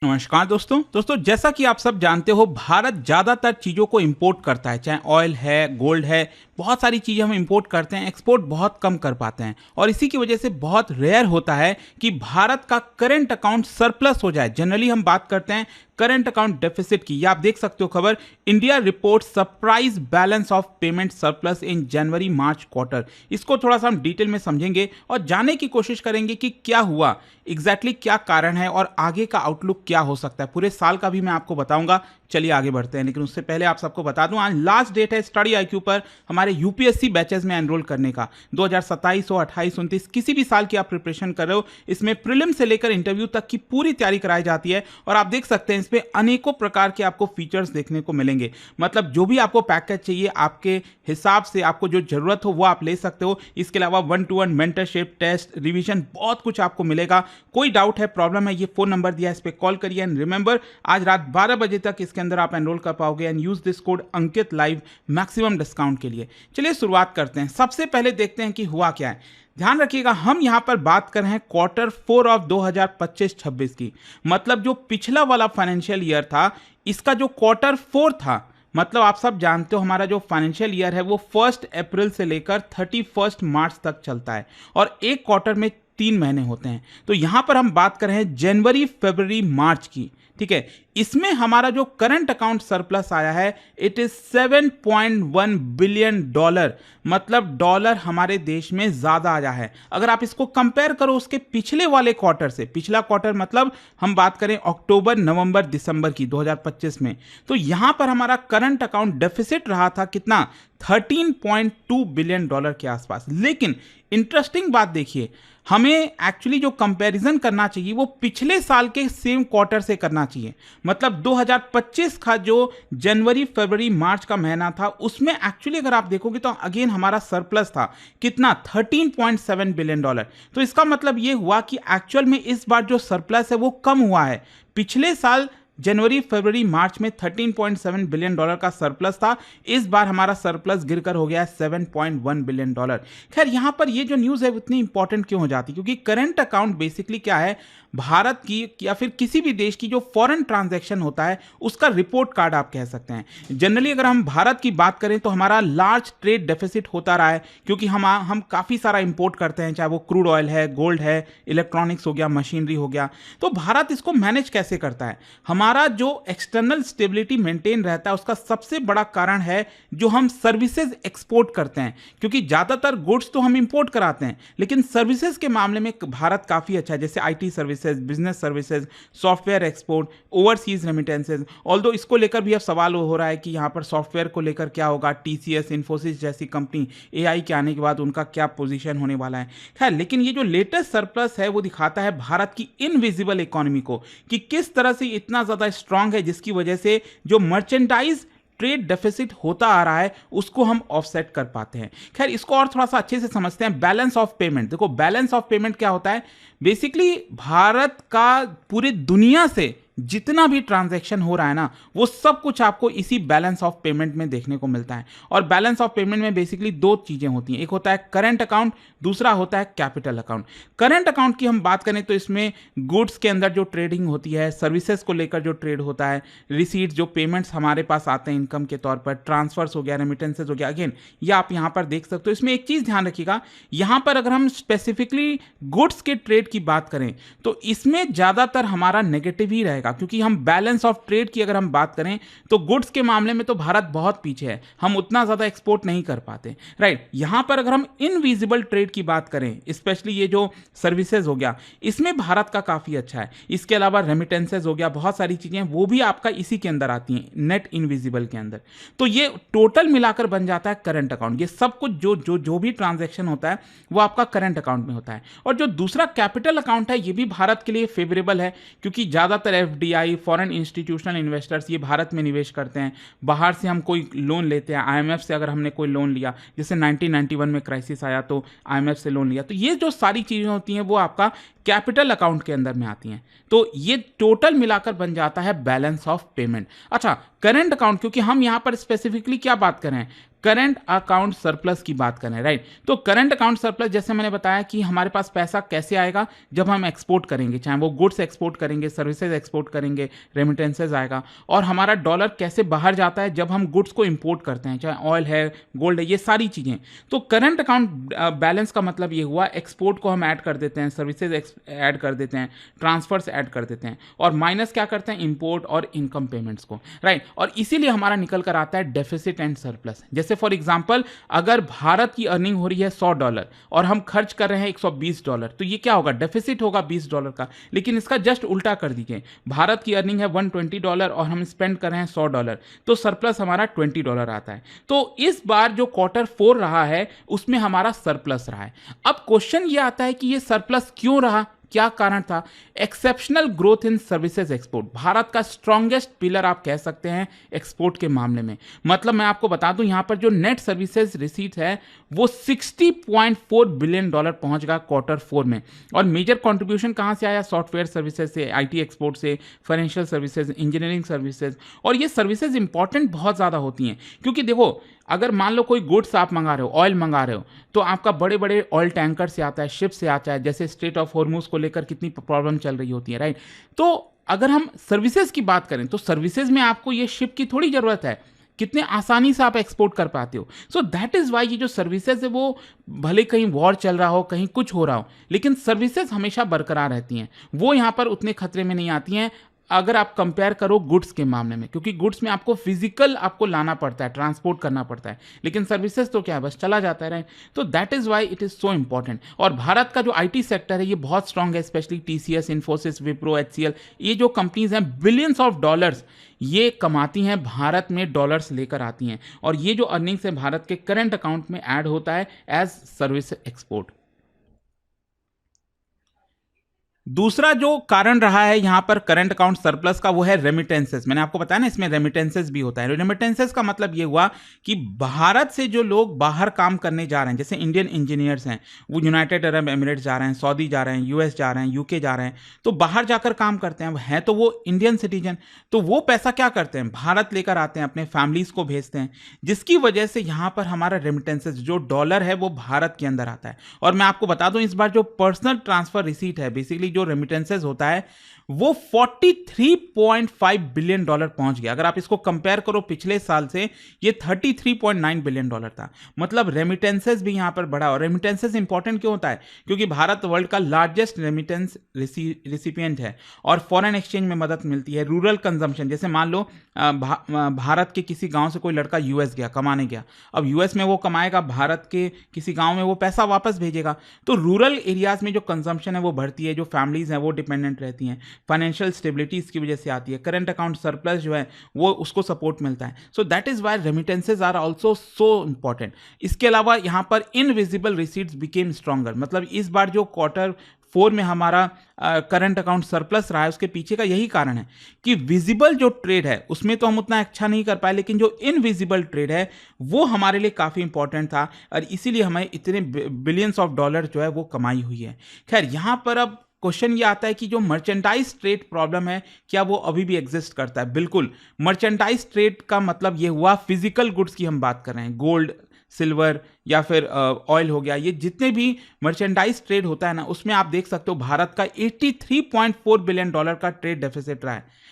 नमस्कार दोस्तों जैसा कि आप सब जानते हो भारत ज़्यादातर चीज़ों को इंपोर्ट करता है, चाहे ऑयल है, गोल्ड है, बहुत सारी चीज़ें हम इंपोर्ट करते हैं, एक्सपोर्ट बहुत कम कर पाते हैं और इसी की वजह से बहुत रेयर होता है कि भारत का करंट अकाउंट सरप्लस हो जाए। जनरली हम बात करते हैं करंट अकाउंट डेफिसिट की। ये आप देख सकते हो खबर, India report surprise balance of payment surplus in January March quarter. इसको थोड़ा सा हम डिटेल में समझेंगे और जानने की कोशिश करेंगे कि क्या हुआ, एग्जैक्टली क्या कारण है और आगे का आउटलुक क्या हो सकता है। पूरे साल का भी मैं आपको बताऊंगा। चलिए आगे बढ़ते हैं, लेकिन उससे पहले आप सबको बता दूं आज लास्ट डेट है स्टडी आईक्यू पर हमारे यूपीएससी बैचेस में एनरोल करने का। 2027 हो, 28, 29 किसी भी साल की आप प्रिपरेशन कर रहे हो, इसमें प्रीलिम से लेकर इंटरव्यू तक की पूरी तैयारी कराई जाती है और आप देख सकते हैं इसमें अनेकों प्रकार के आपको फीचर्स देखने को मिलेंगे। मतलब जो भी आपको पैकेज चाहिए आपके हिसाब से, आपको जो जरूरत हो वो आप ले सकते हो। इसके अलावा 1-to-1 मेंटरशिप, टेस्ट, रिवीजन, बहुत कुछ आपको मिलेगा। कोई डाउट है, प्रॉब्लम है, ये फोन नंबर दिया है, इस पर कॉल करिए। एंड रिमेंबर, आज रात 12 बजे तक इसके अंदर आप एनरोल कर पाओगे and use this code Ankit live maximum discount के लिए। चलिए शुरुआत करते हैं। सबसे पहले देखते हैं कि हुआ क्या है। ध्यान रखिएगा, हम यहां पर बात कर रहे हैं Q4 ऑफ 2025-26 की। मतलब जो पिछला वाला फाइनेंशियल ईयर था, इसका जो Q4 था, मतलब आप सब जानते हो हमारा जो फाइनेंशियल ईयर है वो 1 अप्रैल से लेकर 31 मार्च तक चलता है और एक क्वार्टर में 3 महीने होते हैं। तो यहां पर हम बात कर रहे हैं जनवरी, फरवरी, मार्च की। ठीक है, इसमें हमारा जो करंट अकाउंट सरप्लस आया है इट इज $7.1 बिलियन। मतलब डॉलर हमारे देश में ज्यादा आया है। अगर आप इसको कंपेयर करो उसके पिछले वाले क्वार्टर से, पिछला क्वार्टर मतलब हम बात करें अक्टूबर, नवंबर, दिसंबर की 2025 में, तो यहां पर हमारा करंट अकाउंट डेफिसिट रहा था कितना, $13.2 बिलियन के आसपास। लेकिन इंटरेस्टिंग बात देखिए, हमें एक्चुअली जो कंपैरिजन करना चाहिए वो पिछले साल के सेम क्वार्टर से करना चाहिए। मतलब 2025 का जो जनवरी, फरवरी, मार्च का महीना था उसमें एक्चुअली अगर आप देखोगे तो अगेन हमारा सरप्लस था कितना, $13.7 बिलियन। तो इसका मतलब ये हुआ कि एक्चुअल में इस बार जो सरप्लस है वो कम हुआ है। पिछले साल जनवरी, फरवरी, मार्च में $13.7 बिलियन का सरप्लस था, इस बार हमारा सरप्लस गिरकर हो गया है $7.1 बिलियन। खैर यहां पर ये जो न्यूज़ है उतनी इंपॉर्टेंट क्यों हो जाती, क्योंकि करंट अकाउंट बेसिकली क्या है, भारत की या फिर किसी भी देश की जो फॉरेन ट्रांजैक्शन होता है उसका रिपोर्ट कार्ड आप कह सकते हैं। जनरली अगर हम भारत की बात करें तो हमारा लार्ज ट्रेड डेफिसिट होता रहा है, क्योंकि हम काफ़ी सारा इंपोर्ट करते हैं, चाहे वो क्रूड ऑयल है, गोल्ड है, इलेक्ट्रॉनिक्स हो गया, मशीनरी हो गया। तो भारत इसको मैनेज कैसे करता है, हमारा जो एक्सटर्नल स्टेबिलिटी मेंटेन रहता है उसका सबसे बड़ा कारण है जो हम सर्विसेज एक्सपोर्ट करते हैं। क्योंकि ज़्यादातर गुड्स तो हम इंपोर्ट कराते हैं, लेकिन सर्विसेज के मामले में भारत काफ़ी अच्छा है, जैसे IT services, business services, software export, overseas remittances. Although इसको लेकर भी अब सवाल हो रहा है कि यहाँ पर सॉफ्टवेयर को लेकर क्या होगा, टीसीएस, इन्फोसिस जैसी कंपनी एआई के आने के बाद उनका क्या पोजीशन होने वाला है। खैर, लेकिन ये जो लेटेस्ट सरप्लस है वो दिखाता है भारत की इनविजिबल इकोनॉमी को, कि किस तरह से इतना ज़्यादा स्ट्रांग है, जिसकी वजह से जो मर्चेंडाइज ट्रेड डेफिसिट होता आ रहा है उसको हम ऑफसेट कर पाते हैं। खैर, इसको और थोड़ा सा अच्छे से समझते हैं। बैलेंस ऑफ पेमेंट, देखो बैलेंस ऑफ पेमेंट क्या होता है, बेसिकली भारत का पूरी दुनिया से जितना भी ट्रांजैक्शन हो रहा है ना वो सब कुछ आपको इसी बैलेंस ऑफ पेमेंट में देखने को मिलता है। और बैलेंस ऑफ पेमेंट में बेसिकली 2 चीजें होती हैं, एक होता है करंट अकाउंट, दूसरा होता है कैपिटल अकाउंट। करंट अकाउंट की हम बात करें तो इसमें गुड्स के अंदर जो ट्रेडिंग होती है, सर्विसेज को लेकर जो ट्रेड होता है, रिसीट, जो पेमेंट्स हमारे पास आते हैं इनकम के तौर पर, ट्रांसफर्स हो गया, रेमिटेंसेज हो गया। अगेन ये आप यहाँ पर देख सकते हो। इसमें एक चीज ध्यान रखिएगा, यहाँ पर अगर हम स्पेसिफिकली गुड्स के ट्रेड की बात करें तो इसमें ज्यादातर हमारा नेगेटिव ही रहेगा, क्योंकि हम बैलेंस ऑफ ट्रेड की अगर हम बात करें तो गुड्स के मामले में तो भारत बहुत पीछे है, हम उतना ज्यादा एक्सपोर्ट नहीं कर पाते, राइट। यहां पर अगर हम इनविजिबल ट्रेड की बात करें, स्पेशली ये जो सर्विसेज हो गया, इसमें भारत का काफी अच्छा है। इसके अलावा रेमिटेंसेज हो गया, बहुत सारी चीजें वो भी आपका इसी के अंदर आती हैं, नेट इनविजिबल के अंदर। तो ये टोटल मिलाकर बन जाता है करंट अकाउंट। ये सब कुछ जो भी ट्रांजैक्शन होता है वो आपका करंट अकाउंट में होता है। और जो दूसरा कैपिटल अकाउंट है ये भी भारत के लिए फेवरेबल है, क्योंकि ज्यादातर एफडीआई, फॉरेन इंस्टीट्यूशनल इन्वेस्टर्स ये भारत में निवेश करते हैं। बाहर से हम कोई लोन लेते हैं, आईएमएफ से अगर हमने कोई लोन लिया, जैसे 1991 में क्राइसिस आया तो आईएमएफ से लोन लिया, तो ये जो सारी चीजें होती हैं वो आपका कैपिटल अकाउंट के अंदर में आती हैं। तो ये टोटल मिलाकर बन जाता है बैलेंस ऑफ पेमेंट। अच्छा, करंट अकाउंट, क्योंकि हम यहां पर स्पेसिफिकली क्या बात कर रहे हैं, करंट अकाउंट सरप्लस की बात करें, राइट? तो करंट अकाउंट सरप्लस, जैसे मैंने बताया कि हमारे पास पैसा कैसे आएगा, जब हम एक्सपोर्ट करेंगे, चाहे वो गुड्स एक्सपोर्ट करेंगे, सर्विसेज एक्सपोर्ट करेंगे, रेमिटेंसेज आएगा। और हमारा डॉलर कैसे बाहर जाता है, जब हम गुड्स को इंपोर्ट करते हैं, चाहे ऑयल है, गोल्ड है, ये सारी चीज़ें। तो करंट अकाउंट बैलेंस का मतलब ये हुआ, एक्सपोर्ट को हम ऐड कर देते हैं, सर्विसेज ऐड कर देते हैं, ट्रांसफर्स ऐड कर देते हैं, और माइनस क्या करते हैं, इंपोर्ट और इनकम पेमेंट्स को, राइट? और इसीलिए हमारा निकल कर आता है डेफिसिट एंड सरप्लस। जैसे फॉर एग्जांपल, अगर भारत की अर्निंग हो रही है $100 और हम खर्च कर रहे हैं $120, तो ये क्या होगा, डेफिसिट होगा $20 का। लेकिन इसका जस्ट उल्टा कर दीजिए, भारत की अर्निंग है $120 और हम स्पेंड कर रहे हैं $100, तो सरप्लस हमारा $20 आता है। तो इस बार जो Q4 रहा है उसमें हमारा सरप्लस रहा है। अब क्वेश्चन ये आता है कि ये सरप्लस क्यों रहा, क्या कारण था? Exceptional growth in services export, Bharat का स्ट्रॉन्गेस्ट पिलर आप कह सकते हैं एक्सपोर्ट के मामले में। मतलब मैं आपको बता दूं, यहां पर जो नेट सर्विसेज रिसीट है वो $60.4 बिलियन पहुंच गया Q4 में। और मेजर कंट्रीब्यूशन कहां से आया? सॉफ्टवेयर सर्विसेज से, आईटी एक्सपोर्ट से, फाइनेंशियल सर्विसेज, इंजीनियरिंग सर्विसेज। और ये सर्विसेज इंपॉर्टेंट बहुत ज़्यादा होती हैं, क्योंकि देखो, अगर मान लो कोई गुड्स आप मंगा रहे हो, ऑयल मंगा रहे हो, तो आपका बड़े बड़े ऑयल टैंकर से आता है, शिप से आता है, जैसे स्ट्रेट ऑफ हॉर्मुज को लेकर कितनी प्रॉब्लम चल रही होती है, राइट? तो अगर हम सर्विसेज की बात करें, तो सर्विसेज में आपको ये शिप की थोड़ी ज़रूरत है, कितने आसानी से आप एक्सपोर्ट कर पाते हो। सो दैट इज़ वाई ये जो सर्विसेज है, वो भले कहीं वॉर चल रहा हो, कहीं कुछ हो रहा हो, लेकिन सर्विसेज हमेशा बरकरार रहती हैं, वो यहाँ पर उतने खतरे में नहीं आती हैं अगर आप कंपेयर करो गुड्स के मामले में, क्योंकि गुड्स में आपको फिजिकल आपको लाना पड़ता है, ट्रांसपोर्ट करना पड़ता है, लेकिन सर्विसेज तो क्या है, बस चला जाता है, राइट? तो that is why it is so important. और भारत का जो आईटी सेक्टर है ये बहुत स्ट्रांग है, specially TCS, Infosys, Wipro, HCL, ये जो कंपनीज हैं बिलियंस ऑफ डॉलर्स ये कमाती हैं, भारत में डॉलर्स लेकर आती हैं, और ये जो अर्निंग्स है भारत के करंट अकाउंट में ऐड होता है एज सर्विस एक्सपोर्ट। दूसरा जो कारण रहा है यहाँ पर करंट अकाउंट सरप्लस का, वो है रेमिटेंसेस। मैंने आपको बताया ना, इसमें रेमिटेंसेस भी होता है। रेमिटेंसेस का मतलब ये हुआ कि भारत से जो लोग बाहर काम करने जा रहे हैं, जैसे इंडियन इंजीनियर्स हैं, वो यूनाइटेड अरब एमिरेट्स जा रहे हैं, सऊदी जा रहे हैं, यूएस जा रहे हैं, यूके जा रहे हैं, तो बाहर जाकर काम करते हैं तो वो इंडियन सिटीजन, तो वो पैसा क्या करते हैं, भारत लेकर आते हैं, अपने फैमिलीज को भेजते हैं, जिसकी वजह से यहाँ पर हमारा रेमिटेंसेस जो डॉलर है वो भारत के अंदर आता है। और मैं आपको बता दूं, इस बार जो पर्सनल ट्रांसफर रिसीट है, बेसिकली जो रेमिटेंसेस होता है, वो $43.5 बिलियन पहुंच गया। अगर आप इसको कंपेयर करो पिछले साल से, ये $33.9 बिलियन था। मतलब रेमिटेंसेस भी यहां पर बढ़ा। और रेमिटेंसेस इंपॉर्टेंट क्यों होता है? क्योंकि भारत वर्ल्ड का लार्जेस्ट रेमिटेंस रिसिपिएंट है, और फॉरेन एक्सचेंज में मदद मिलती है। रूरल कंजम्पशन, जैसे मान लो भारत के किसी गांव से कोई लड़का यूएस गया, कमाने गया, अब यूएस में वो कमाएगा, भारत के किसी गांव में वो पैसा वापस भेजेगा, तो रूरल एरियाज में जो कंजम्पशन है वो बढ़ती है, जो फैमिलीज हैं वो डिपेंडेंट रहती हैं, फाइनेंशियल स्टेबिलिटी इसकी वजह से आती है, करंट अकाउंट सरप्लस जो है वो उसको सपोर्ट मिलता है। So that is why remittances are also so important. इसके अलावा यहाँ पर इनविजिबल रिसीट्स बिकेम स्ट्रॉन्गर। मतलब इस बार जो Q4 में हमारा करंट अकाउंट सरप्लस रहा है, उसके पीछे का यही कारण है कि विजिबल जो ट्रेड है उसमें तो हम उतना अच्छा नहीं कर पाए, लेकिन जो इनविजिबल ट्रेड है वो हमारे लिए काफ़ी इंपॉर्टेंट था, और इसीलिए हमें इतने बिलियंस ऑफ डॉलर जो है वो कमाई हुई है। खैर, यहाँ पर अब क्वेश्चन ये आता है कि जो मर्चेंडाइज ट्रेड प्रॉब्लम है, क्या वो अभी भी एग्जिस्ट करता है? बिल्कुल। मर्चेंडाइज ट्रेड का मतलब ये हुआ, फिजिकल गुड्स की हम बात कर रहे हैं, गोल्ड, सिल्वर या फिर ऑयल हो गया, ये जितने भी मर्चेंडाइज ट्रेड होता है ना, उसमें आप देख सकते हो भारत का $83.4 बिलियन का ट्रेड डेफिसिट रहा है।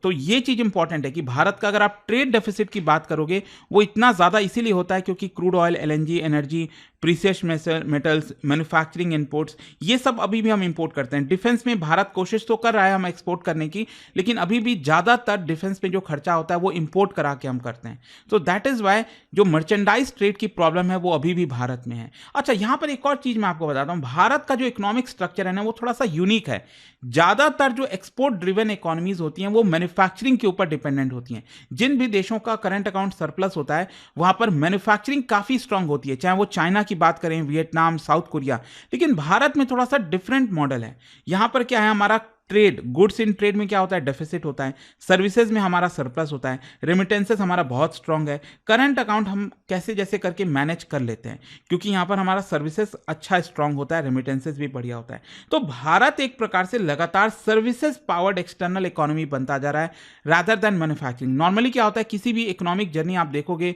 तो ये चीज़ इंपॉर्टेंट है कि भारत का अगर आप ट्रेड डेफिसिट की बात करोगे, वो इतना ज़्यादा इसीलिए होता है क्योंकि crude oil, LNG, energy, precious metals, manufacturing imports, ये सब अभी भी हम इंपोर्ट करते हैं। डिफेंस में भारत कोशिश तो कर रहा है हम एक्सपोर्ट करने की, लेकिन अभी भी ज़्यादातर डिफेंस में जो खर्चा होता है वो इंपोर्ट करा के हम करते हैं। तो दैट इज़ वाई जो मर्चेंडाइज ट्रेड की प्रॉब्लम है वो अभी भी भारत में है। अच्छा, यहाँ पर एक और चीज़ मैं आपको बताता हूँ, भारत का जो इकोनॉमिक स्ट्रक्चर है ना, वो थोड़ा सा यूनिक है। ज़्यादातर जो एक्सपोर्ट ड्रिवन इकोनॉमीज होती हैं वो मैन्युफैक्चरिंग के ऊपर डिपेंडेंट होती हैं। जिन भी देशों का करंट अकाउंट सरप्लस होता है वहाँ पर मैन्युफैक्चरिंग काफ़ी स्ट्रांग होती है, चाहे वो चाइना की बात करें, वियतनाम, साउथ कोरिया। लेकिन भारत में थोड़ा सा डिफरेंट मॉडल है। यहाँ पर क्या है, हमारा ट्रेड, गुड्स इन ट्रेड में क्या होता है, डेफिसिट होता है, सर्विसेज में हमारा सरप्लस होता है, रेमिटेंसेस हमारा बहुत स्ट्रांग है, करंट अकाउंट हम कैसे जैसे करके मैनेज कर लेते हैं क्योंकि यहाँ पर हमारा सर्विसेज अच्छा स्ट्रांग होता है, रेमिटेंसेस भी बढ़िया होता है। तो भारत एक प्रकार से लगातार सर्विसेज पावर्ड एक्सटर्नल इकोनॉमी बनता जा रहा है रादर देन मैन्युफैक्चरिंग। नॉर्मली क्या होता है, किसी भी इकोनॉमिक जर्नी आप देखोगे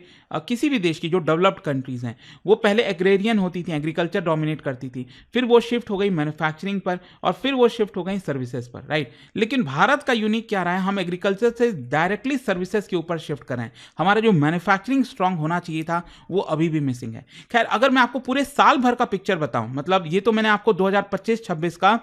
किसी भी देश की जो डेवलप्ड कंट्रीज हैं वो पहले एग्रेरियन होती थी, एग्रीकल्चर डोमिनेट करती थी, फिर वो शिफ्ट हो गई मैन्युफैक्चरिंग पर और फिर वो शिफ्ट हो गई सर्विसेज पर, राइट। लेकिन भारत का यूनिक क्या रहा है, हम एग्रीकल्चर से डायरेक्टली सर्विसेज के ऊपर शिफ्ट कर रहे हैं। हमारा जो मैन्युफैक्चरिंग स्ट्रांग होना चाहिए था वो अभी भी मिसिंग है। खैर, अगर मैं आपको पूरे साल भर का पिक्चर बताऊं, मतलब ये तो मैंने आपको 2025-26 का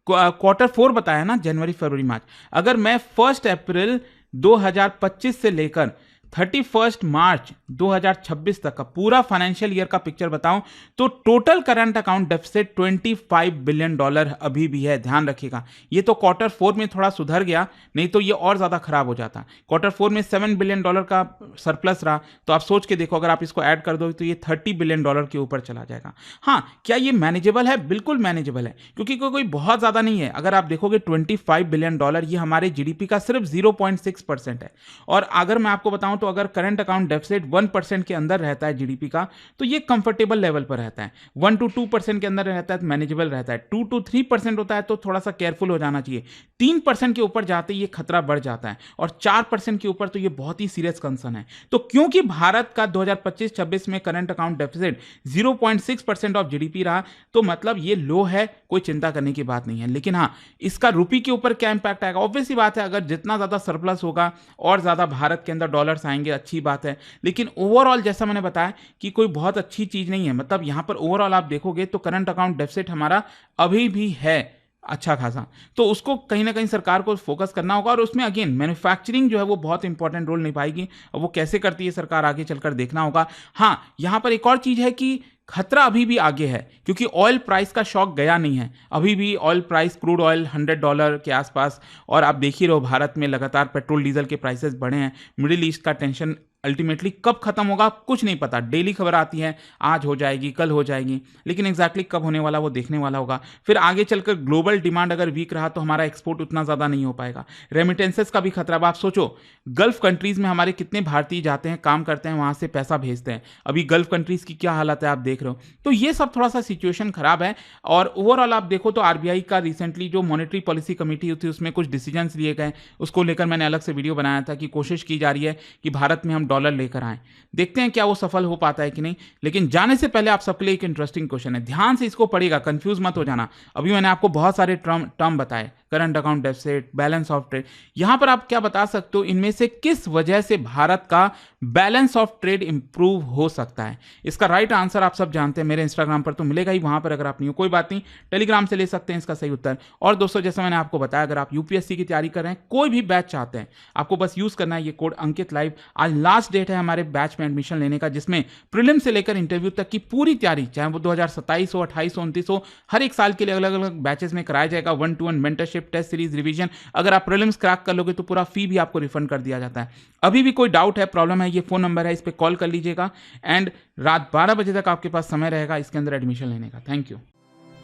Q4 बताया ना, जनवरी फरवरी मार्च, अगर मैं 1 अप्रैल 2025 से लेकर 31 मार्च 2026 तक का पूरा फाइनेंशियल ईयर का पिक्चर बताऊं तो total current account deficit $25 billion अभी भी है। ध्यान रखिएगा, ये तो Q4 में थोड़ा सुधर गया, नहीं तो ये और ज्यादा खराब हो जाता। Q4 में $7 बिलियन का सरप्लस रहा, तो आप सोच के देखो अगर आप इसको ऐड कर दो तो ये $30 बिलियन के ऊपर चला जाएगा। हाँ, क्या ये मैनेजेबल है? बिल्कुल मैनेजेबल है, क्योंकि कोई बहुत ज्यादा नहीं है। अगर आप देखोगे $25 बिलियन ये हमारे जीडीपी का सिर्फ 0.6% है। और अगर मैं आपको बताऊं तो अगर करंट अकाउंट डेफिसिट 1% के अंदर रहता है जीडीपी का तो ये कंफर्टेबल लेवल पर रहता है। 1 to 2% के अंदर रहता है तो मैनेजेबल रहता है। 2 to 3% होता है तो थोड़ा सा केयरफुल हो जाना चाहिए। 3% के ऊपर जाते ही ये खतरा बढ़ जाता है और 4% के ऊपर तो ये बहुत ही सीरियस कंसर्न है। तो क्योंकि भारत का 2025-26 में current account deficit 0.6% of GDP रहा, तो मतलब ये लो है, कोई चिंता करने की बात नहीं है। लेकिन हाँ, इसका रुपये के ऊपर क्या इंपैक्ट आएगा? ऑब्वियस सी बात है, अगर जितना ज्यादा सरप्लस होगा और ज्यादा भारत के अंदर डॉलर्स आएंगे, अच्छी बात है। लेकिन ओवरऑल जैसा मैंने बताया कि कोई बहुत अच्छी चीज नहीं है। मतलब यहां पर ओवरऑल आप देखोगे तो करंट अकाउंट डेफिसिट हमारा अभी भी है अच्छा खासा, तो उसको कहीं ना कहीं सरकार को फोकस करना होगा। और उसमें अगेन मैन्युफैक्चरिंग जो है वो बहुत इंपॉर्टेंट रोल निभाएगी, और वो कैसे करती है सरकार आगे चलकर देखना होगा। हाँ, यहां पर एक और चीज है कि खतरा अभी भी आगे है, क्योंकि ऑयल प्राइस का शॉक गया नहीं है। अभी भी ऑयल प्राइस, क्रूड ऑयल $100 के आसपास, और आप देख ही रहो भारत में लगातार पेट्रोल डीजल के प्राइसेस बढ़े हैं। मिडिल ईस्ट का टेंशन अल्टीमेटली कब खत्म होगा कुछ नहीं पता। डेली खबर आती है आज हो जाएगी, कल हो जाएगी, लेकिन एग्जैक्टली कब होने वाला वो देखने वाला होगा। फिर आगे चलकर ग्लोबल डिमांड अगर वीक रहा तो हमारा एक्सपोर्ट उतना ज्यादा नहीं हो पाएगा। रेमिटेंसेस का भी खतरा। आप सोचो, गल्फ कंट्रीज में हमारे कितने भारतीय जाते हैं, काम करते हैं, वहां से पैसा भेजते हैं। अभी गल्फ कंट्रीज की क्या हालत है आप देख रहे हो। तो ये सब थोड़ा सा सिचुएशन खराब है। और ओवरऑल आप देखो तो आरबीआई का रिसेंटली जो मॉनेटरी पॉलिसी कमेटी थी उसमें कुछ डिसीजंस लिए गए, उसको लेकर मैंने अलग से वीडियो बनाया था कि कोशिश की जा रही है कि भारत में हम डॉलर लेकर आए। देखते हैं क्या वो सफल हो पाता है कि नहीं। लेकिन जाने से पहले आप सबके लिए एक इंटरेस्टिंग क्वेश्चन है, ध्यान से इसको पढ़िएगा, कंफ्यूज मत हो जाना। अभी मैंने आपको बहुत सारे टर्म बताए, current account deficit, balance of trade. यहां पर आप क्या बता सकते हो इनमें से किस वजह से भारत का बैलेंस ऑफ ट्रेड इंप्रूव हो सकता है? इसका राइट आंसर आप सब जानते हैं, मेरे इंस्टाग्राम पर तो मिलेगा ही, वहां पर अगर आप नहीं हो कोई बात नहीं, टेलीग्राम से ले सकते हैं इसका सही उत्तर। और दोस्तों, जैसा मैंने आपको बताया, अगर आप यूपीएससी की तैयारी कर रहे हैं, कोई भी बैच चाहते हैं, आपको बस यूज करना है ये कोड अंकित लाइव। आज लास्ट डेट है हमारे बैच में एडमिशन लेने का, जिसमें प्रीलिम से लेकर इंटरव्यू तक की पूरी तैयारी, चाहे वो 2027 हो, 28 हो, 29 हो, हर एक साल के लिए अलग अलग बैचेस में कराया जाएगा। 1-to-1 mentorship, test series, revision. अगर आप प्रीलिम्स क्रैक कर लोगे तो पूरा फी भी आपको रिफंड कर दिया जाता है। अभी भी कोई डाउट है, प्रॉब्लम है, ये फोन नंबर है, इस पे कॉल कर लीजिएगा। एंड रात 12 बजे तक आपके पास समय रहेगा इसके अंदर एडमिशन लेने का। Thank you.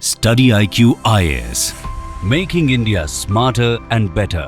Study IQ IAS, making India smarter and better.